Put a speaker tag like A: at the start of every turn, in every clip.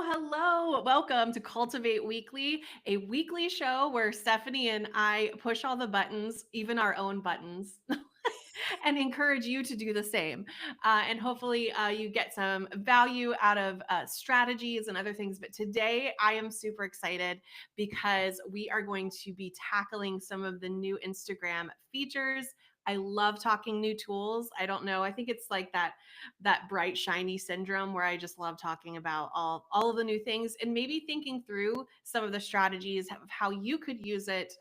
A: Hello. Welcome to Cultivate Weekly, a weekly show where Stephanie and I push all the buttons, even our own buttons, and encourage you to do the same. And hopefully, you get some value out of strategies and other things. But today, I am super excited because we are going to be tackling some of the new Instagram features. I love talking new tools. I don't know. I think it's like that bright shiny syndrome where I just love talking about all of the new things and maybe thinking through some of the strategies of how you could use it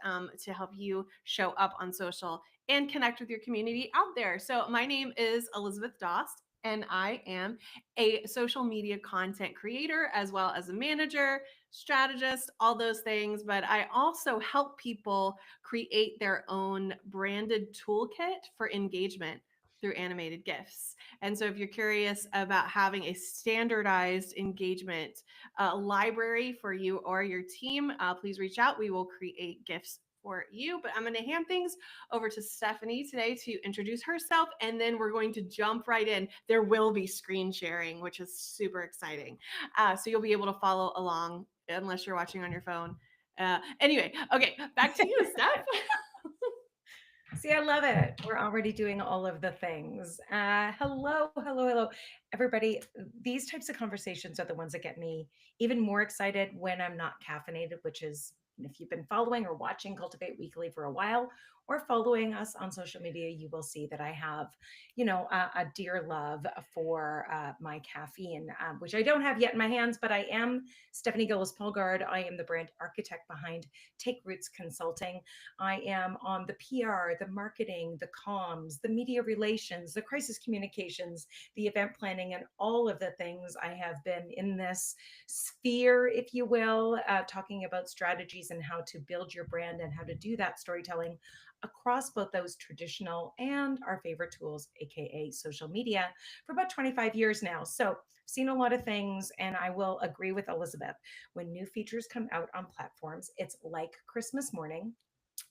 A: to help you show up on social and connect with your community out there. So, my name is Elizabeth Dost, and I am a social media content creator as well as a manager, strategist, all those things. But I also help people create their own branded toolkit for engagement through animated GIFs. And so, if you're curious about having a standardized engagement library for you or your team, please reach out. We will create GIFs for you. But I'm going to hand things over to Stephanie today to introduce herself, and then we're going to jump right in. There will be screen sharing, which is super exciting. So you'll be able to follow along unless you're watching on your phone. Anyway, okay, back to you, Steph.
B: See, I love it. We're already doing all of the things. Hello, everybody. These types of conversations are the ones that get me even more excited when I'm not caffeinated, which is if you've been following or watching Cultivate Weekly for a while or following us on social media, you will see that I have, a dear love for my caffeine, which I don't have yet in my hands, but I am Stephanie Gillis Polgard. I am the brand architect behind Take Roots Consulting. I am on the PR, the marketing, the comms, the media relations, the crisis communications, the event planning, and all of the things. I have been in this sphere, if you will, talking about strategies and how to build your brand and how to do that storytelling across both those traditional and our favorite tools, AKA social media, for about 25 years now. So I've seen a lot of things, and I will agree with Elizabeth. When new features come out on platforms, it's like Christmas morning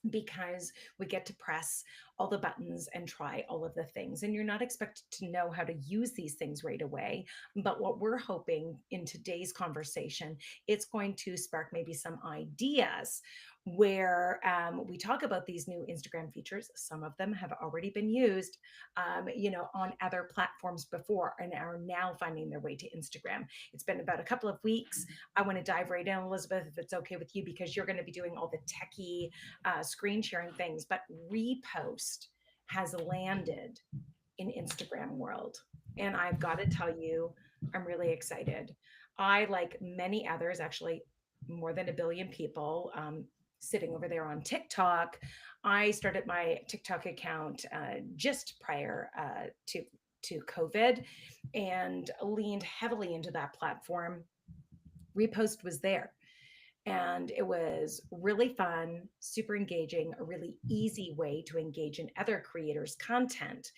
B: because we get to press all the buttons and try all of the things. And you're not expected to know how to use these things right away. But what we're hoping in today's conversation, it's going to spark maybe some ideas where we talk about these new Instagram features. Some of them have already been used, on other platforms before and are now finding their way to Instagram. It's been about a couple of weeks. I want to dive right in, Elizabeth, if it's okay with you, because you're going to be doing all the techie screen sharing things, but repost has landed in Instagram world. And I've got to tell you, I'm really excited. I, like many others, actually more than a billion people, sitting over there on TikTok, I started my TikTok account just prior to COVID and leaned heavily into that platform. Repost was there, and it was really fun, super engaging, a really easy way to engage in other creators' content.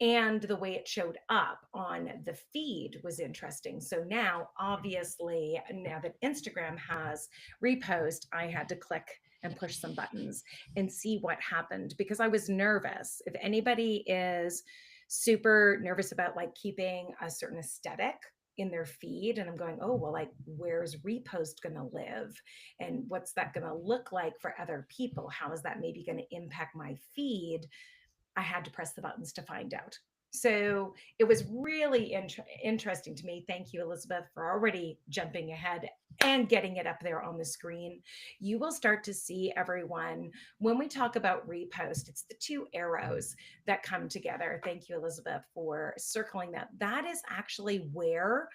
B: And the way it showed up on the feed was interesting. So now, obviously, now that Instagram has repost, I had to click and push some buttons and see what happened because I was nervous. If anybody is super nervous about like keeping a certain aesthetic in their feed, and I'm going, oh well, like where's repost going to live and what's that going to look like for other people, how is that maybe going to impact my feed, I had to press the buttons to find out. So it was really interesting to me. Thank you, Elizabeth, for already jumping ahead and getting it up there on the screen. You will start to see, everyone, when we talk about repost, it's the two arrows that come together. Thank you, Elizabeth, for circling that. That is actually where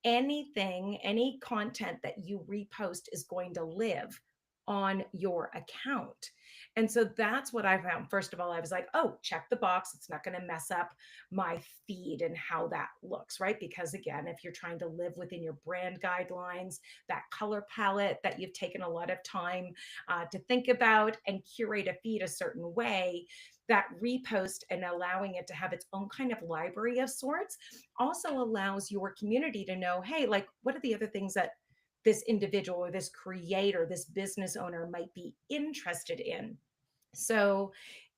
B: anything, any content that you repost is going to live on your account. And so that's what I found. First of all, I was like, oh, check the box. It's not going to mess up my feed and how that looks, right? Because again, if you're trying to live within your brand guidelines, that color palette that you've taken a lot of time to think about and curate a feed a certain way, that repost and allowing it to have its own kind of library of sorts also allows your community to know, hey, like, what are the other things that this individual or this creator, this business owner might be interested in? So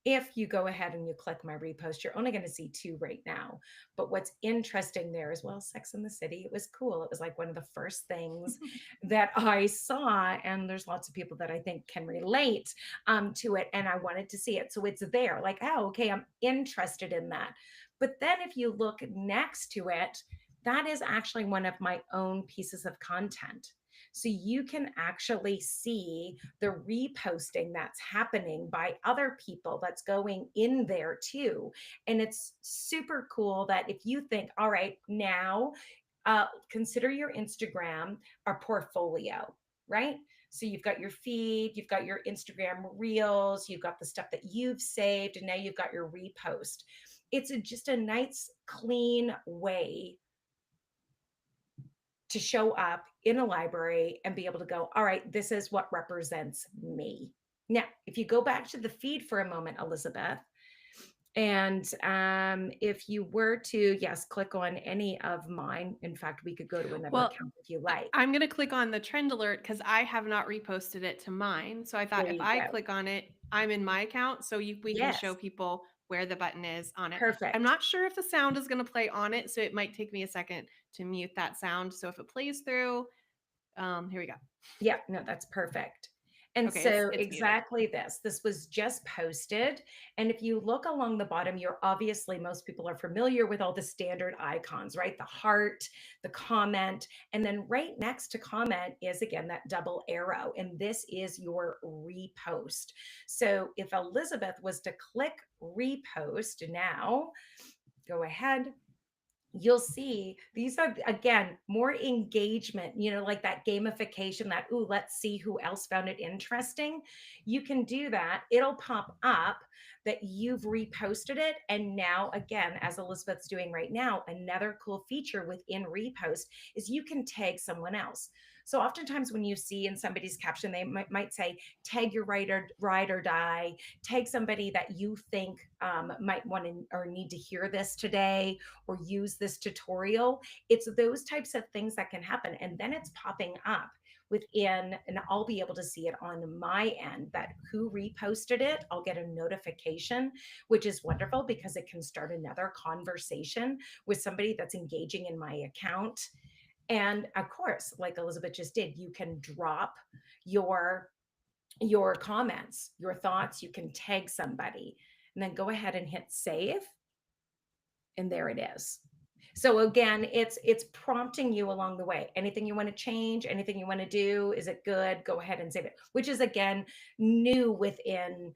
B: If you go ahead and you click my repost, you're only going to see two right now. But what's interesting there is, well, Sex in the City, it was cool. It was like one of the first things that I saw. And there's lots of people that I think can relate to it. And I wanted to see it. So it's there, like, oh, okay, I'm interested in that. But then if you look next to it, that is actually one of my own pieces of content. So you can actually see the reposting that's happening by other people that's going in there too. And it's super cool that if you think, all right, now consider your Instagram a portfolio, right? So you've got your feed, you've got your Instagram reels, you've got the stuff that you've saved, and now you've got your repost. It's just a nice, clean way to show up in a library and be able to go, all right, this is what represents me. Now, if you go back to the feed for a moment, Elizabeth, and if you were to, yes, click on any of mine. In fact, we could go to another
A: Well,
B: account if you like.
A: I'm gonna click on the trend alert because I have not reposted it to mine. So I
B: There
A: thought if
B: you
A: I
B: go.
A: click on it, I'm in my account, so we can show
B: Yes,
A: people where the button is on it. I'm
B: perfect.
A: not sure if the sound is gonna play on it, so it might take me a second to mute that sound. So if it plays through, here we go.
B: Yeah, no, that's perfect. And
A: Okay,
B: so
A: it's muted.
B: exactly this was just posted. And if you look along the bottom, you're obviously most people are familiar with all the standard icons, right? The heart, the comment, and then right next to comment is again that double arrow. And this is your repost. So if Elizabeth was to click repost now, go ahead, you'll see these are again more engagement, like that gamification, that, ooh, let's see who else found it interesting. You can do that, it'll pop up that you've reposted it. And now again, as Elizabeth's doing right now, another cool feature within repost is you can tag someone else. So oftentimes when you see in somebody's caption, they might say tag your ride or die, tag somebody that you think might want to or need to hear this today or use this tutorial. It's those types of things that can happen. And then it's popping up within, and I'll be able to see it on my end that who reposted it. I'll get a notification, which is wonderful because it can start another conversation with somebody that's engaging in my account. And of course, like Elizabeth just did, you can drop your your comments, your thoughts, you can tag somebody and then go ahead and hit save, and there it is. So again, it's prompting you along the way. Anything you want to change, anything you want to do, is it good? Go ahead and save it, which is again new within,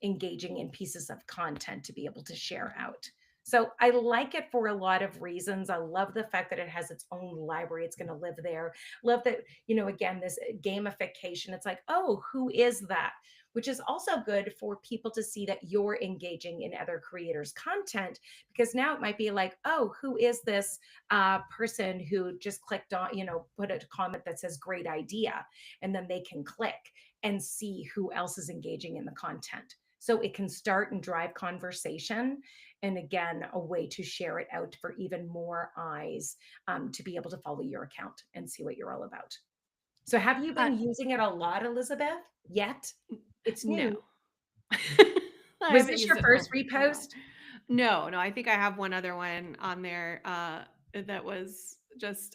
B: engaging in pieces of content to be able to share out. So I like it for a lot of reasons. I love the fact that it has its own library. It's going to live there. Love that, again, this gamification. It's like, oh, who is that? Which is also good for people to see that you're engaging in other creators' content, because now it might be like, oh, who is this person who just clicked on, put a comment that says great idea, and then they can click and see who else is engaging in the content. So it can start and drive conversation. And again, a way to share it out for even more eyes to be able to follow your account and see what you're all about. So have you
A: Uh,
B: been using it a lot, Elizabeth, yet? It's
A: no.
B: new.
A: I
B: Was
A: haven't
B: this
A: used
B: your
A: it for
B: first
A: a while.
B: repost?
A: No, no, I think I have one other one on there that was just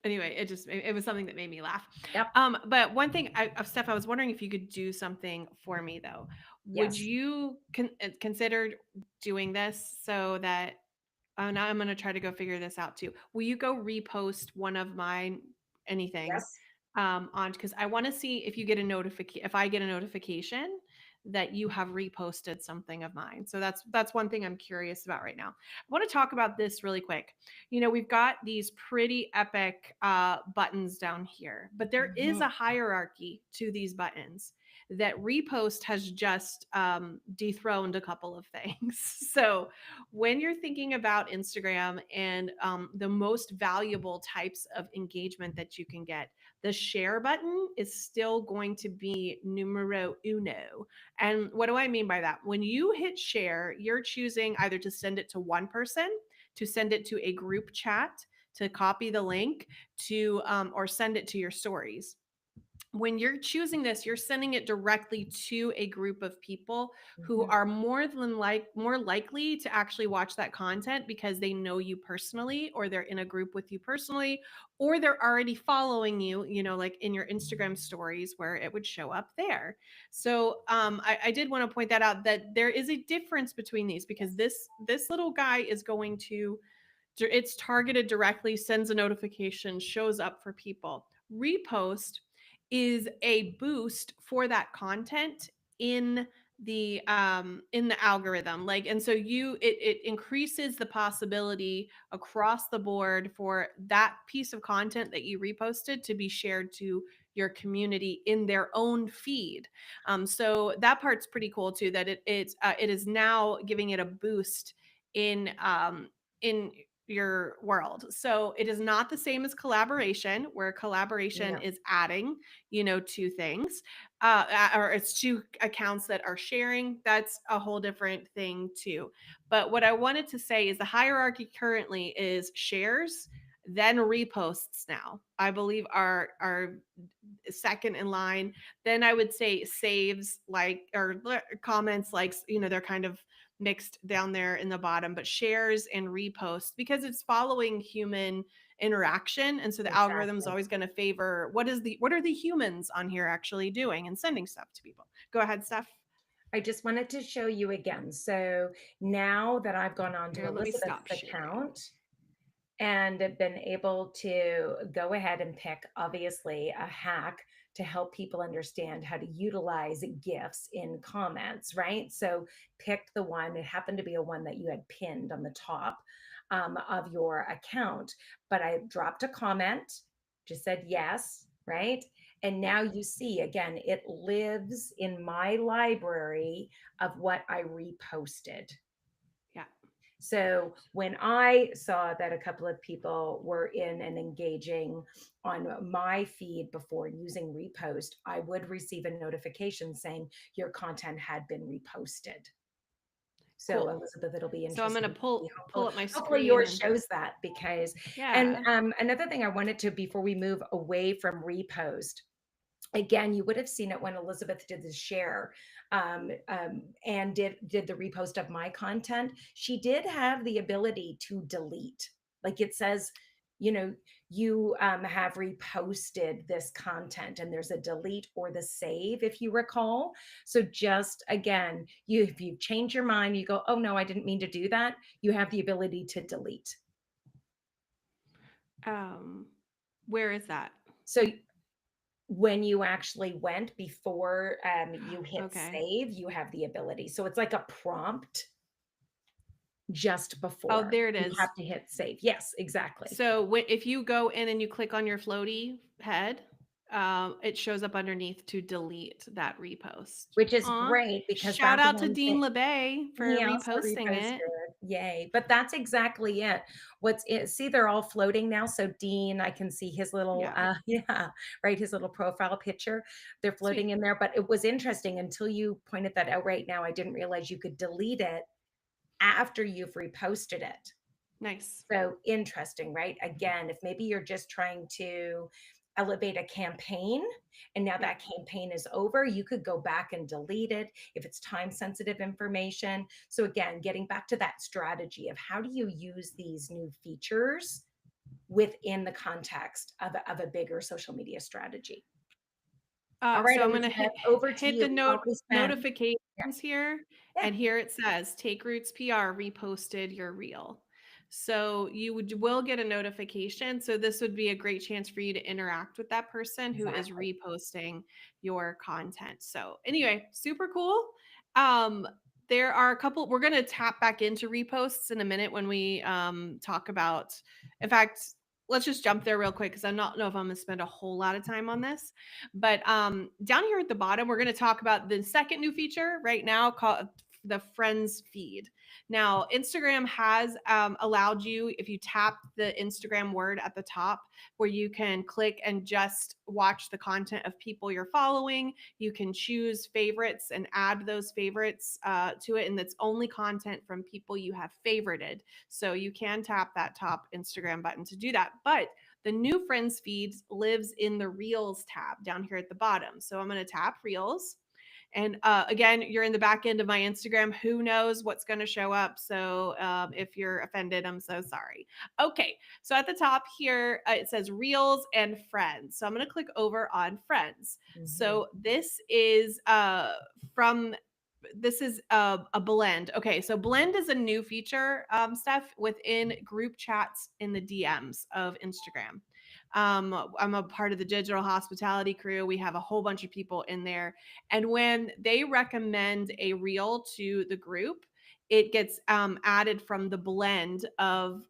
A: anyway, it was something that made me laugh.
B: Yep.
A: But one thing, Steph, I was wondering if you could do something for me though. Would
B: Yes.
A: you consider doing this so that now I'm gonna try to go figure this out too. Will you go repost one of mine, anything,
B: Yes.
A: on because I want to see if you get a notification, if I get a notification that you have reposted something of mine. So that's one thing I'm curious about right now. I want to talk about this really quick. We've got these pretty epic buttons down here, but there is
B: Mhm.
A: a hierarchy to these buttons that repost has just dethroned a couple of things. So when you're thinking about Instagram and the most valuable types of engagement that you can get, the share button is still going to be numero uno. And what do I mean by that? When you hit share, you're choosing either to send it to one person, to send it to a group chat, to copy the link, to or send it to your stories. when you're choosing this, you're sending it directly to a group of people who
B: Mhm.
A: are more likely to actually watch that content because they know you personally, or they're in a group with you personally, or they're already following you, like in your Instagram stories where it would show up there. So I did want to point that out, that there is a difference between these, because
B: Yes.
A: this little guy is going to it's targeted directly, sends a notification, shows up for people. Repost is a boost for that content in the algorithm, like, and so it increases the possibility across the board for that piece of content that you reposted to be shared to your community in their own feed. So that part's pretty cool too, that it is now giving it a boost in your world. So it is not the same as collaboration, where collaboration
B: No.
A: is adding, two things, or it's two accounts that are sharing. That's a whole different thing too. But what I wanted to say is the hierarchy currently is shares, then reposts. Now, I believe are second in line. Then I would say saves, like, or comments, like, they're kind of mixed down there in the bottom, but shares and reposts, because it's following human interaction, and so the algorithm is
B: Exactly.
A: always going to favor what are the humans on here actually doing and sending stuff to people. Go ahead, Steph.
B: I just wanted to show you again. So now that I've gone on to
A: Here, let me
B: Elizabeth's
A: stop sharing.
B: account and have been able to go ahead and pick, obviously, a hack to help people understand how to utilize GIFs in comments, right? So picked the one, it happened to be a one that you had pinned on the top of your account, but I dropped a comment, just said yes, right? And
A: Yeah,
B: now you see again, it lives in my library of what I reposted.
A: yeah.
B: So when I saw that a couple of people were in and engaging on my feed before using repost, I would receive a notification saying your content had been reposted. So
A: Cool.
B: Elizabeth, it'll be
A: So I'm going to
B: interesting to see.
A: pull up my
B: Hopefully
A: screen
B: yours
A: and
B: shows that because, and
A: yeah.
B: another thing I wanted to, before we move away from repost, again, you would have seen it when Elizabeth did the share and did the repost of my content. She did have the ability to delete, like it says, you have reposted this content, and there's a delete or the save, if you recall. So just again, if you change your mind, you go, oh no, I didn't mean to do that. You have the ability to delete.
A: um where is that?
B: So when you actually went before you hit
A: Okay.
B: save, you have the ability. So it's like a prompt just
A: Oh,
B: before
A: there it
B: you
A: is.
B: have to hit save. Yes, exactly.
A: So if you go in and you click on your floaty head, it shows up underneath to delete that repost.
B: Which is
A: Aw,
B: great because
A: shout
B: that's
A: out to
B: one thing.
A: Dean LeBay for
B: He also
A: reposting
B: reposted.
A: it.
B: Yay. But that's exactly it. What's it? See, they're all floating now. So Dean, I can see his little
A: Yeah,
B: yeah, right, his little profile picture. They're floating
A: sweet,
B: in there. But it was interesting until you pointed that out right now. I didn't realize you could delete it after you've reposted it.
A: nice.
B: So interesting, right? Again, if maybe you're just trying to elevate a campaign and now
A: Yeah.
B: that campaign is over, you could go back and delete it if it's time sensitive information. So, again, getting back to that strategy of how do you use these new features within the context of a bigger social media strategy? All right,
A: So I'm gonna hit
B: Elizabeth, over to
A: hit
B: you.
A: the
B: We probably spent, yeah,
A: notifications here,
B: yeah,
A: and here it says Take Roots PR reposted your reel. So will get a notification. So this would be a great chance for you to interact with that person who is
B: exactly.
A: reposting your content. So anyway, super cool. Um, there are a couple. We're gonna tap back into reposts in a minute when we talk about. In fact, let's just jump there real quick because I don't know if I'm gonna spend a whole lot of time on this. But down here at the bottom, we're going to talk about the second new feature right now called the Friends feed. Now, Instagram has allowed you, if you tap the Instagram word at the top, where you can click and just watch the content of people you're following. You can choose favorites and add those favorites to it, and it's only content from people you have favorited. So you can tap that top Instagram button to do that. But the new friends feeds lives in the Reels tab down here at the bottom. So I'm going to tap Reels. And again, you're in the back end of my Instagram. Who knows what's going to show up? So if you're offended, I'm so sorry. Okay. So at the top here, it says Reels and Friends. So I'm going to click over on Friends.
B: Mhm.
A: So from this is a blend. Okay, so blend is a new feature, Steph, within group chats in the DMs of Instagram. I'm a part of the digital hospitality crew. We have a whole bunch of people in there, and when they recommend a reel to the group, it gets added from the blend of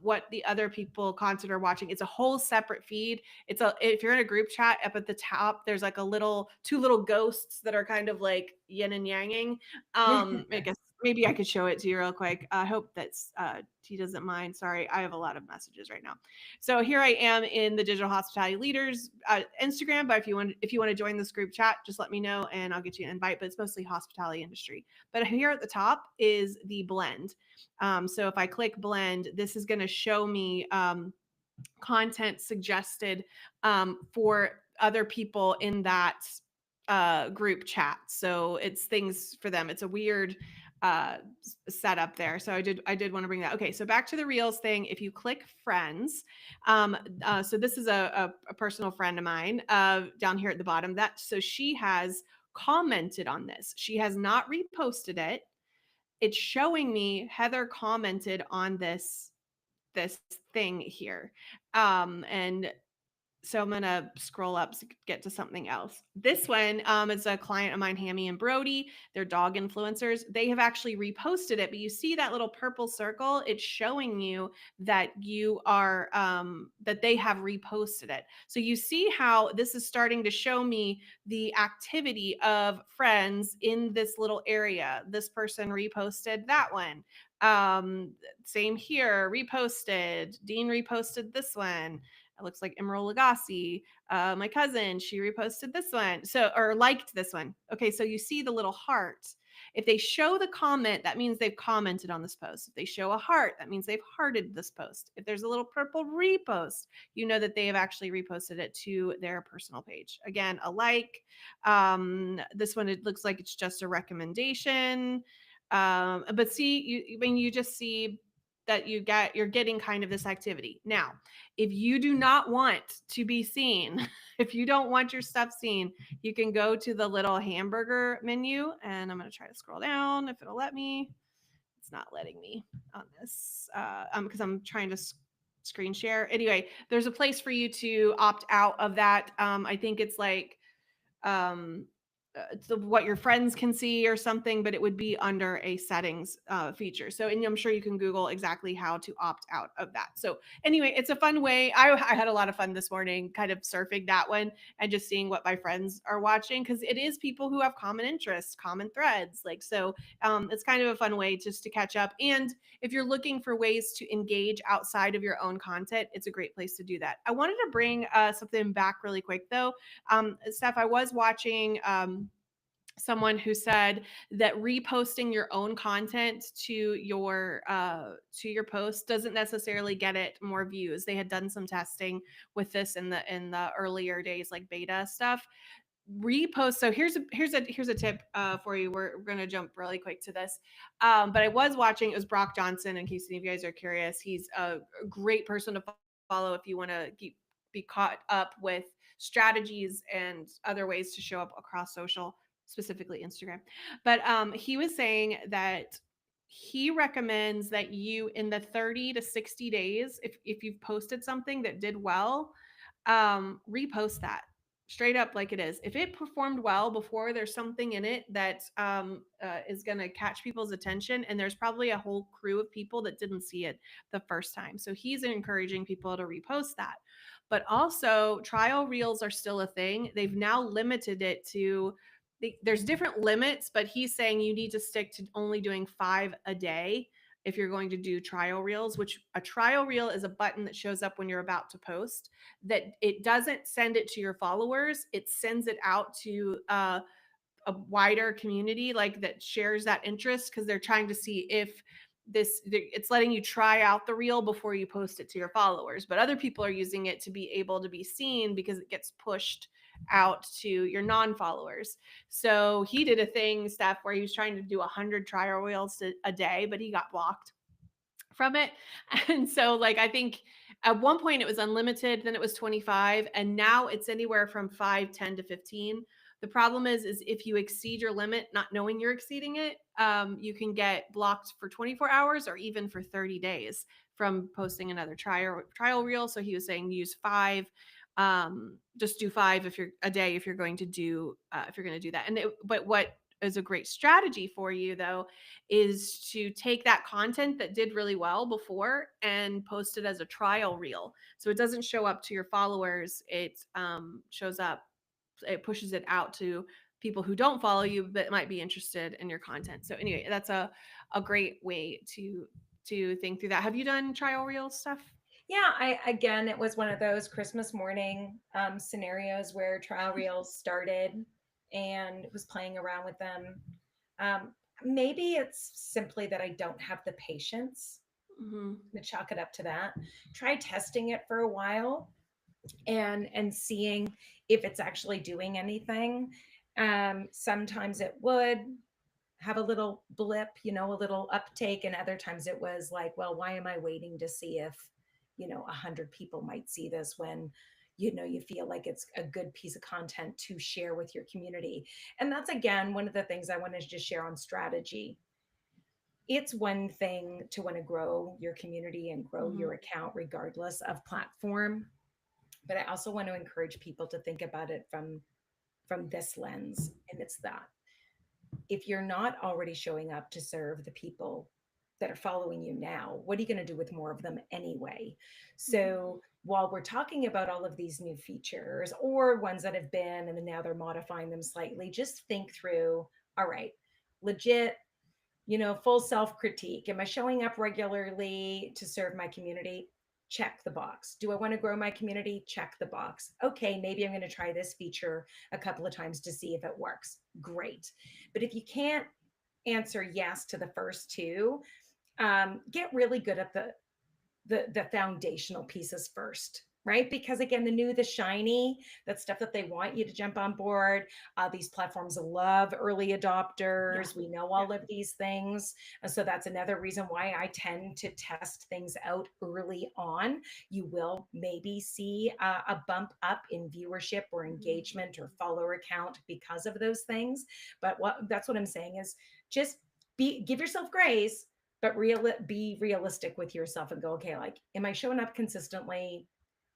A: what the other people consider watching. It's a whole separate feed. If you're in a group chat, up at the top there's like a little two little ghosts that are kind of like yin and yanging. I guess maybe I could show it to you real quick. I hope that's he doesn't mind. Sorry, I have a lot of messages right now. So here I am in the digital hospitality leaders Instagram. But if you want to join this group chat, just let me know and I'll get you an invite. But it's mostly hospitality industry. But here at the top is the blend. So if I click blend, this is going to show me content suggested for other people in that group chat. So it's things for them. It's a weird setup there. So I did want to bring that. Okay, so back to the Reels thing. If you click friends, so this is a personal friend of mine down here at the bottom. So she has commented on this. She has not reposted it. It's showing me Heather commented on this thing here. And so I'm gonna scroll up to get to something else. This one is a client of mine, Hammy and Brody. They're dog influencers. They have actually reposted it, but you see that little purple circle? It's showing you that that they have reposted it. So you see how this is starting to show me the activity of friends in this little area. This person reposted that one. Same here, reposted. Dean reposted this one. It looks like Emerald Lagasse. My cousin, she reposted this one. Or liked this one. Okay, so you see the little heart. If they show the comment, that means they've commented on this post. If they show a heart, that means they've hearted this post. If there's a little purple repost, you know that they have actually reposted it to their personal page. Again, a like. This one, it looks like it's just a recommendation. But see, you just see that you're getting kind of this activity. Now, if you do not want to be seen, if you don't want your stuff seen, you can go to the little hamburger menu, and I'm going to try to scroll down if it'll let me. It's not letting me on this because I'm trying to screen share. Anyway, there's a place for you to opt out of that. I think it's like um what your friends can see or something, but it would be under a settings feature. So, and I'm sure you can Google exactly how to opt out of that. So anyway, it's a fun way. I had a lot of fun this morning kind of surfing that one and just seeing what my friends are watching, because it is people who have common interests, common threads. Like, so it's kind of a fun way just to catch up. And if you're looking for ways to engage outside of your own content, it's a great place to do that. I wanted to bring something back really quick though. Steph, I was watching someone who said that reposting your own content to your post doesn't necessarily get it more views. They had done some testing with this in the earlier days, like beta stuff. Repost. So here's a tip for you. We're gonna jump really quick to this, but I was watching. It was Brock Johnson. In case any of you guys are curious, he's a great person to follow if you want to be caught up with strategies and other ways to show up across social, specifically Instagram. But he was saying that he recommends that you, in the 30 to 60 days, if you've posted something that did well, repost that straight up like it is. If it performed well before, there's something in it that is going to catch people's attention, and there's probably a whole crew of people that didn't see it the first time. So he's encouraging people to repost that. But also, trial reels are still a thing. They've now limited it to there's different limits, but he's saying you need to stick to only doing 5 a day if you're going to do trial reels, which a trial reel is a button that shows up when you're about to post, that it doesn't send it to your followers, it sends it out to a wider community like that shares that interest, because they're trying to see if it's letting you try out the reel before you post it to your followers, but other people are using it to be able to be seen because it gets pushed out to your non-followers. So he did a thing, Steph, where he was trying to do 100 trial reels a day, but he got blocked from it. And so, like, I think at one point it was unlimited, then it was 25, and now it's anywhere from 5, 10 to 15. The problem is if you exceed your limit, not knowing you're exceeding it, you can get blocked for 24 hours or even for 30 days from posting another trial reel. So he was saying use 5. Just do 5 if you're a day if you're going to do that. But what is a great strategy for you though is to take that content that did really well before and post it as a trial reel. So it doesn't show up to your followers. It shows up, it pushes it out to people who don't follow you but might be interested in your content. So anyway, that's a great way to think through that. Have you done trial reel stuff?
B: Yeah, I again, it was one of those Christmas morning scenarios where trial reels started and was playing around with them. Maybe it's simply that I don't have the patience
A: Hmm.
B: to chalk it up to that. Try testing it for a while and seeing if it's actually doing anything. Sometimes it would have a little blip, a little uptake, and other times it was like, well, why am I waiting to see if 100 people might see this when you feel like it's a good piece of content to share with your community. And that's again one of the things I wanted to just share on strategy. It's one thing to want to grow your community and grow
A: Hmm.
B: your account regardless of platform, but I also want to encourage people to think about it from this lens, and it's that if you're not already showing up to serve the people that are following you now, what are you going to do with more of them anyway?
A: Hmm.
B: So while we're talking about all of these new features or ones that have been and then now they're modifying them slightly, just think through, all right, legit, full self critique. Am I showing up regularly to serve my community? Check the box. Do I want to grow my community? Check the box. Okay, maybe I'm going to try this feature a couple of times to see if it works. Great. But if you can't answer yes to the first two, get really good at the foundational pieces first, right? Because again, the new, the shiny, that stuff that they want you to jump on board. These platforms love early
A: Yeah.
B: adopters. We know
A: Yeah.
B: all of these things. So that's another reason why I tend to test things out early on. You will maybe see a bump up in viewership or
A: Mhm.
B: engagement or follower count because of those things. But that's what I'm saying is just give yourself grace, but be realistic with yourself and go, okay, like, am I showing up consistently?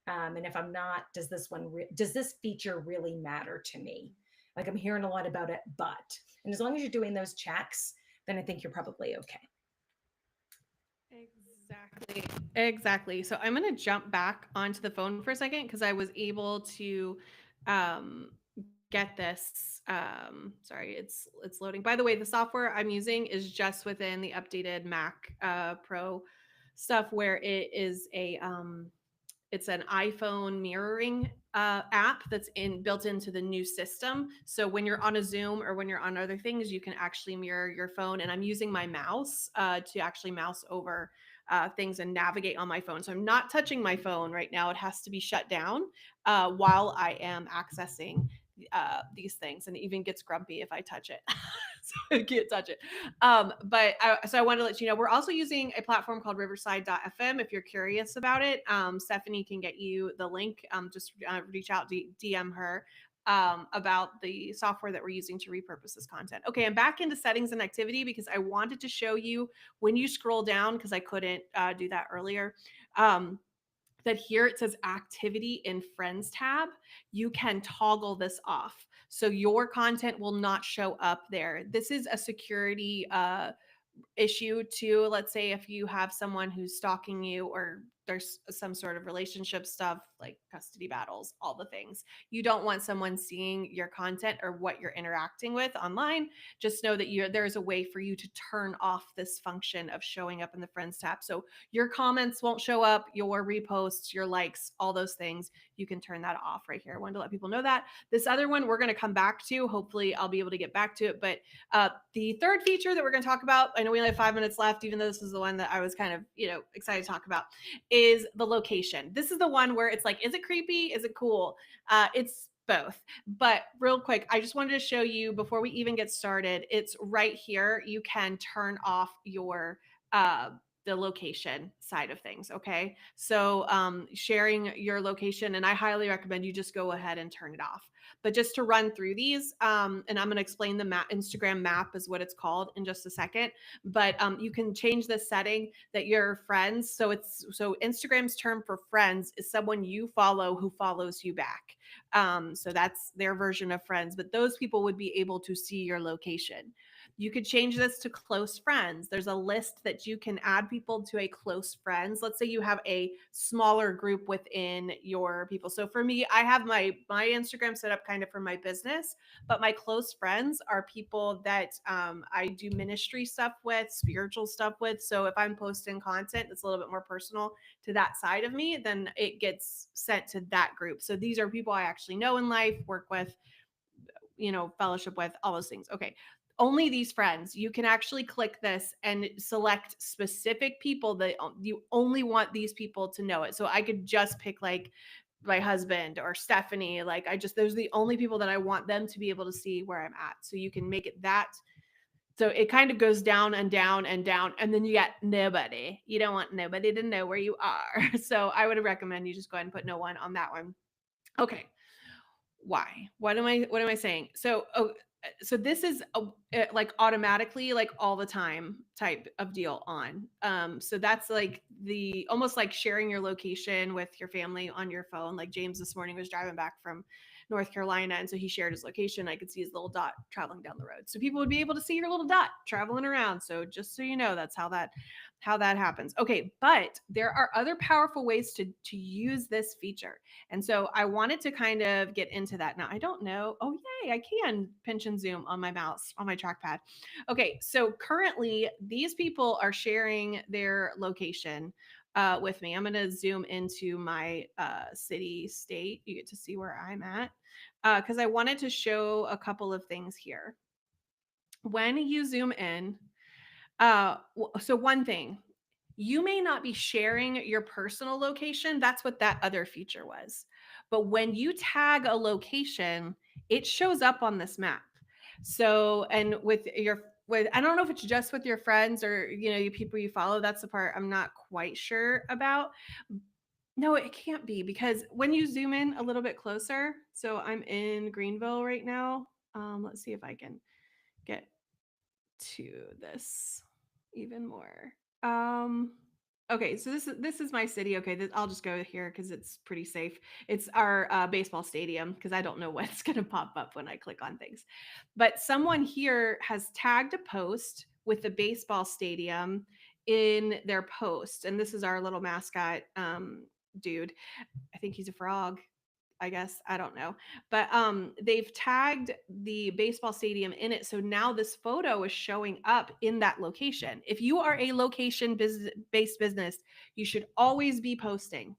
B: And if I'm not, does this feature really matter to me? Like, I'm hearing a lot about it, and as long as you're doing those checks, then I think you're probably okay.
A: Exactly. Exactly. So I'm going to jump back onto the phone for a second because I was able to um, get this. Sorry, it's loading. By the way, the software I'm using is just within the updated Mac Pro stuff, where it's an iPhone mirroring app that's built into the new system. So when you're on a Zoom or when you're on other things, you can actually mirror your phone. And I'm using my mouse to actually mouse over things and navigate on my phone. So I'm not touching my phone right now. It has to be shut down while I am accessing these things, and it even gets grumpy if I touch it. So I can't touch it. So I wanted to let you know we're also using a platform called Riverside.fm. If you're curious about it, Stephanie can get you the link. Just reach out, DM her about the software that we're using to repurpose this content. Okay, I'm back into settings and activity because I wanted to show you when you scroll down, because I couldn't do that earlier. That here it says activity in friends tab, you can toggle this off. So your content will not show up there. This is a security issue too. Let's say if you have someone who's stalking you or there's some sort of relationship stuff like custody battles, all the things. You don't want someone seeing your content or what you're interacting with online. Just know that there's a way for you to turn off this function of showing up in the friends tab. So your comments won't show up, your reposts, your likes, all those things. You can turn that off right here. I wanted to let people know that. This other one we're going to come back to. Hopefully, I'll be able to get back to it. But the third feature that we're going to talk about, I know we only have 5 minutes left, even though this is the one that I was kind of, excited to talk about, is the location. This is the one where it's like, is it creepy? Is it cool? It's both. But real quick, I just wanted to show you before we even get started. It's right here. You can turn off your the location side of things. Okay. So sharing your location, and I highly recommend you just go ahead and turn it off. But just to run through these, and I'm going to explain the Instagram map is what it's called in just a second. But you can change the setting that your friends. So Instagram's term for friends is someone you follow who follows you back. So that's their version of friends. But those people would be able to see your location. You could change this to close friends. There's a list that you can add people to a close friends. Let's say you have a smaller group within your people. So for me, I have my Instagram set up kind of for my business, but my close friends are people that I do ministry stuff with, spiritual stuff with. So if I'm posting content that's a little bit more personal to that side of me, then it gets sent to that group. So these are people I actually know in life, work with, fellowship with, all those things. Okay. Only these friends. You can actually click this and select specific people that you only want these people to know it. So I could just pick like my husband or Stephanie. Like those are the only people that I want them to be able to see where I'm at. So you can make it that. So it kind of goes down and down and down. And then you got nobody. You don't want nobody to know where you are. So I would recommend you just go ahead and put no one on that one. Okay. Why? What am I saying? So this is like automatically like all the time type of deal on. So that's like the almost like sharing your location with your family on your phone. Like James this morning was driving back from North Carolina, and so he shared his location. I could see his little dot traveling down the road, so people would be able to see your little dot traveling around. So just so you know, that's how that happens. Okay, but there are other powerful ways to use this feature. And so I wanted to kind of get into that. Now, I don't know. Oh, yay, I can pinch and zoom on my mouse, on my trackpad. Okay, so currently these people are sharing their location with me. I'm going to zoom into my city state. You get to see where I'm at because I wanted to show a couple of things here. When you zoom in, so one thing, you may not be sharing your personal location. That's what that other feature was. But when you tag a location, it shows up on this map. So, and I don't know if it's just with your friends or, you people you follow. That's the part I'm not quite sure about. No, it can't be because when you zoom in a little bit closer, so I'm in Greenville right now. Let's see if I can get to this even more. Um, okay, so this is my city. Okay, I'll just go here because it's pretty safe. It's our baseball stadium because I don't know what's going to pop up when I click on things. But someone here has tagged a post with the baseball stadium in their post, and this is our little mascot dude. I think he's a frog. I guess I don't know, but they've tagged the baseball stadium in it, so now this photo is showing up in that location. If you are a location based business, you should always be posting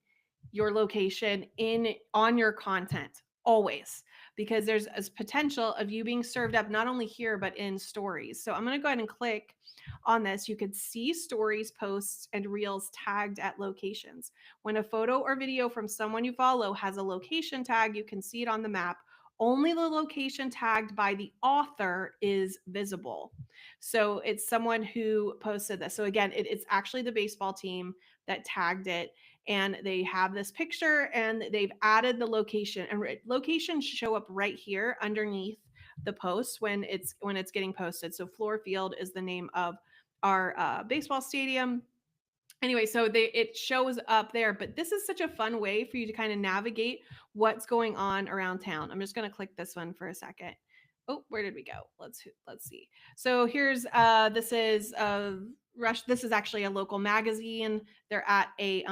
A: your location in on your content always, because there's a potential of you being served up not only here but in stories. So I'm going to go ahead and click on this. You could see stories, posts, and reels tagged at locations. When a photo or video from someone you follow has a location tag, you can see it on the map. Only the location tagged by the author is visible. So it's someone who posted this. So again, it's actually the baseball team that tagged it, and they have this picture and they've added the location, and locations show up right here underneath the post when it's getting posted. So Floor Field is the name of our baseball stadium. Anyway, so it shows up there, but this is such a fun way for you to kind of navigate what's going on around town. I'm just going to click this one for a second. Oh, where did we go? Let's see. So here's this is rush this is actually a local magazine. They're at a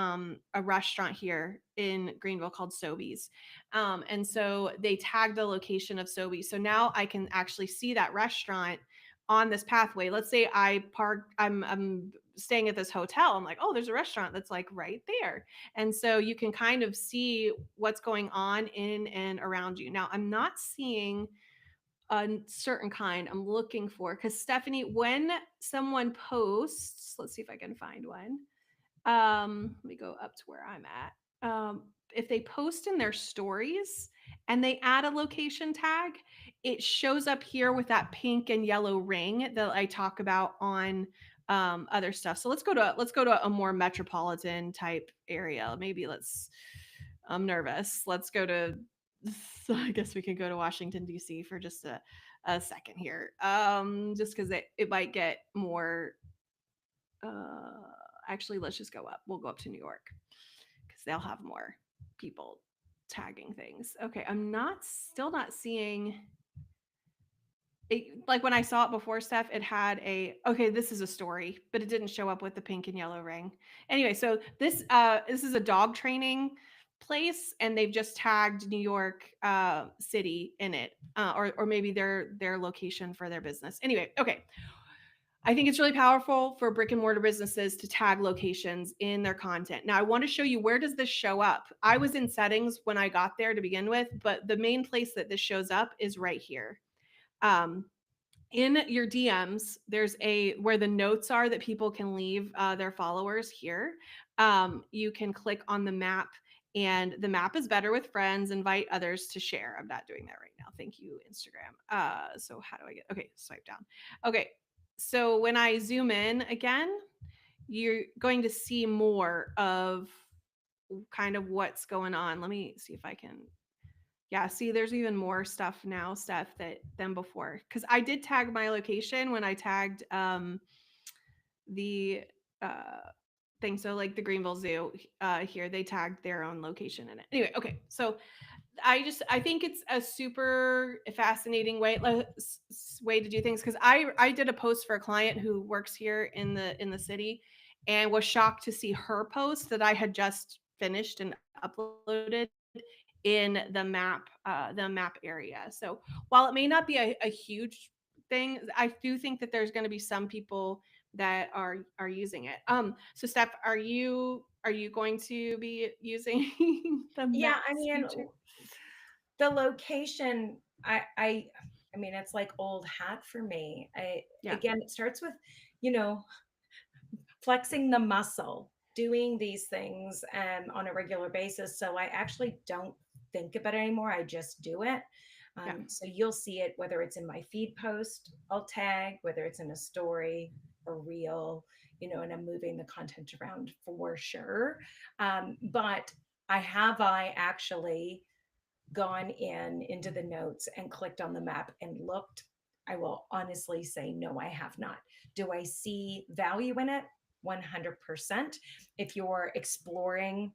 A: restaurant here in Greenville called Sobeys. And so they tagged the location of Sobeys. So now I can actually see that restaurant on this pathway. Let's say I'm staying at this hotel. I'm like, "Oh, there's a restaurant that's like right there." And so you can kind of see what's going on in and around you. Now, I'm not seeing a certain kind I'm looking for because Stephanie, when someone posts, let's see if I can find one. Let me go up to where I'm at. If they post in their stories and they add a location tag, it shows up here with that pink and yellow ring that I talk about on other stuff. So let's go to a more metropolitan type area. Maybe let's. I'm nervous. Let's go to. So I guess we could go to Washington D.C. for just a second here. Just because it might get more uh, actually, let's just go up. We'll go up to New York because they'll have more people tagging things. Okay, I'm not still not seeing it, like when I saw it before, Steph, it had a okay, this is a story, but it didn't show up with the pink and yellow ring. Anyway, so this is a dog training place and they've just tagged New York city in it. Or maybe their location for their business. Anyway, okay. I think it's really powerful for brick and mortar businesses to tag locations in their content. Now, I want to show you where does this show up? I was in settings when I got there to begin with, but the main place that this shows up is right here. Um, in your DMs, there's a where the notes are that people can leave their followers here. You can click on the map, and the map is better with friends. Invite others to share. I'm not doing that right now. Thank you, Instagram. So how do I get? Okay, swipe down. Okay, so when I zoom in again, you're going to see more of kind of what's going on. Let me see if I can yeah, see, there's even more stuff now, Steph, that than before. Because I did tag my location when I tagged the uh thing. So like the Greenville Zoo here, they tagged their own location in it. Anyway, okay. So I think it's a super fascinating way to do things because I did a post for a client who works here in the city and was shocked to see her post that I had just finished and uploaded in the map area. So while it may not be a huge thing, I do think that there's going to be some people that are using it. So Steph, are you going to be using the
B: Yeah, I
A: maps
B: mean,
A: feature?
B: the location, I mean, it's like old hat for me.
A: Yeah.
B: Again, it starts with, you know, flexing the muscle, doing these things on a regular basis. So I actually don't think about it anymore. I just do it.
A: Yeah.
B: So you'll see it whether it's in my feed post, I'll tag, whether it's in a story, a reel, and I'm moving the content around for sure. But I actually gone into the notes and clicked on the map and looked? I will honestly say, no, I have not. Do I see value in it? 100%. If you're exploring,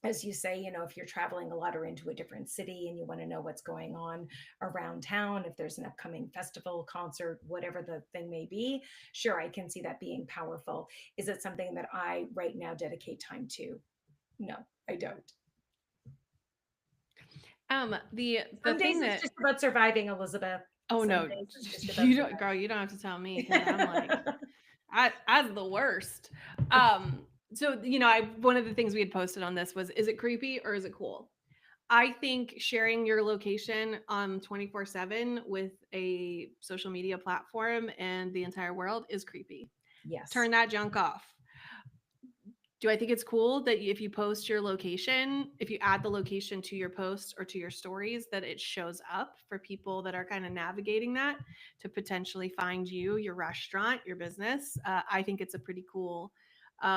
B: as you say, if you're traveling a lot or into a different city and you want to know what's going on around town, if there's an upcoming festival, concert, whatever the thing may be, sure, I can see that being powerful. Is it something that I right now dedicate time to? No, I don't.
A: The
B: Some days
A: thing
B: it's
A: that
B: just about surviving, Elizabeth.
A: oh
B: Some
A: no,
B: days it's just about
A: you don't, girl, you don't have to tell me because I'm like
B: surviving.
A: as the worst. So I one of the things we had posted on this was, is it creepy or is it cool? I think sharing your location 24/7 with a social media platform and the entire world is creepy.
B: Yes.
A: Turn that junk off. Do I think it's cool that if you post your location, if you add the location to your posts or to your stories, that it shows up for people that are kind of navigating that to potentially find you, your restaurant, your business? I think it's a pretty cool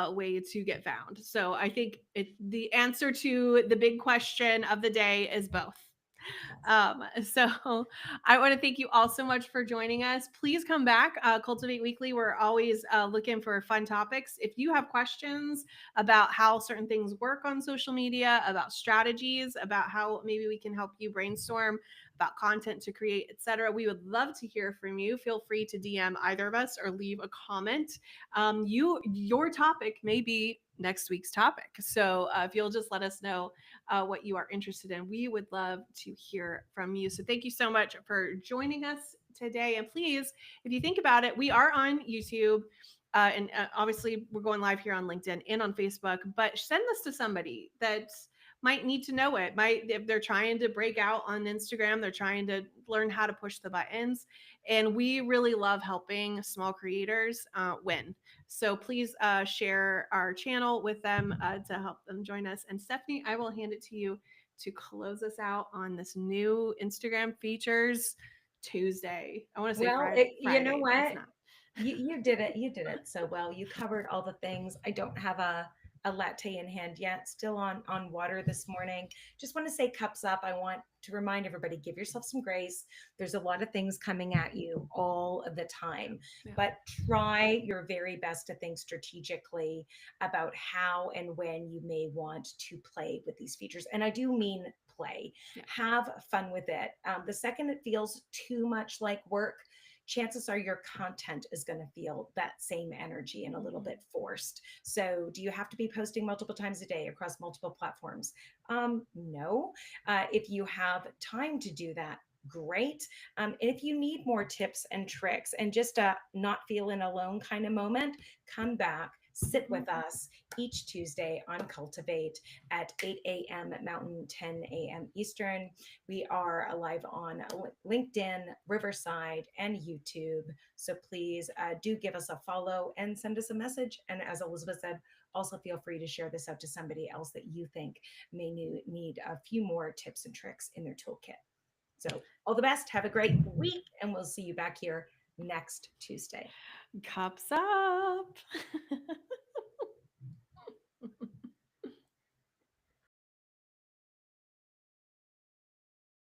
A: way to get found. So I think the answer to the big question of the day is both. So I want to thank you all so much for joining us. Please come back. Cultivate Weekly. We're always looking for fun topics. If you have questions about how certain things work on social media, about strategies, about how maybe we can help you brainstorm about content to create, etc., we would love to hear from you. Feel free to DM either of us or leave a comment. Your topic may be next week's topic. So if you'll just let us know what you are interested in. We would love to hear from you. So thank you so much for joining us today. And please, if you think about it, we are on YouTube. And obviously, we're going live here on LinkedIn and on Facebook. But send this to somebody that might need to know it. Might if they're trying to break out on Instagram, they're trying to learn how to push the buttons. And we really love helping small creators win. So please share our channel with them to help them join us. And Stephanie, I will hand it to you to close us out on this new Instagram features Tuesday. I want to say
B: Well, you know
A: Friday, but it's
B: what?
A: not.
B: You did it. You did it so well. You covered all the things. I don't have a latte in hand yet. Still on water this morning. Just want to say cups up. I want to remind everybody, give yourself some grace. There's a lot of things coming at you all of the time,
A: Yeah.
B: but try your very best to think strategically about how and when you may want to play with these features. And I do mean play.
A: Yeah.
B: Have fun with it. The second it feels too much like work, chances are your content is going to feel that same energy and a little
A: Mhm.
B: bit forced. So, do you have to be posting multiple times a day across multiple platforms? No. If you have time to do that, great. If you need more tips and tricks and just a not feeling alone kind of moment, come back. Sit
A: Mhm.
B: with us each Tuesday on Cultivate at 8 a.m. Mountain, 10 a.m. Eastern. We are live on LinkedIn, Riverside, and YouTube. So please do give us a follow and send us a message. And as Elizabeth said, also feel free to share this out to somebody else that you think may need a few more tips and tricks in their toolkit. So, all the best. Have a great week, and we'll see you back here next Tuesday.
A: Cups up.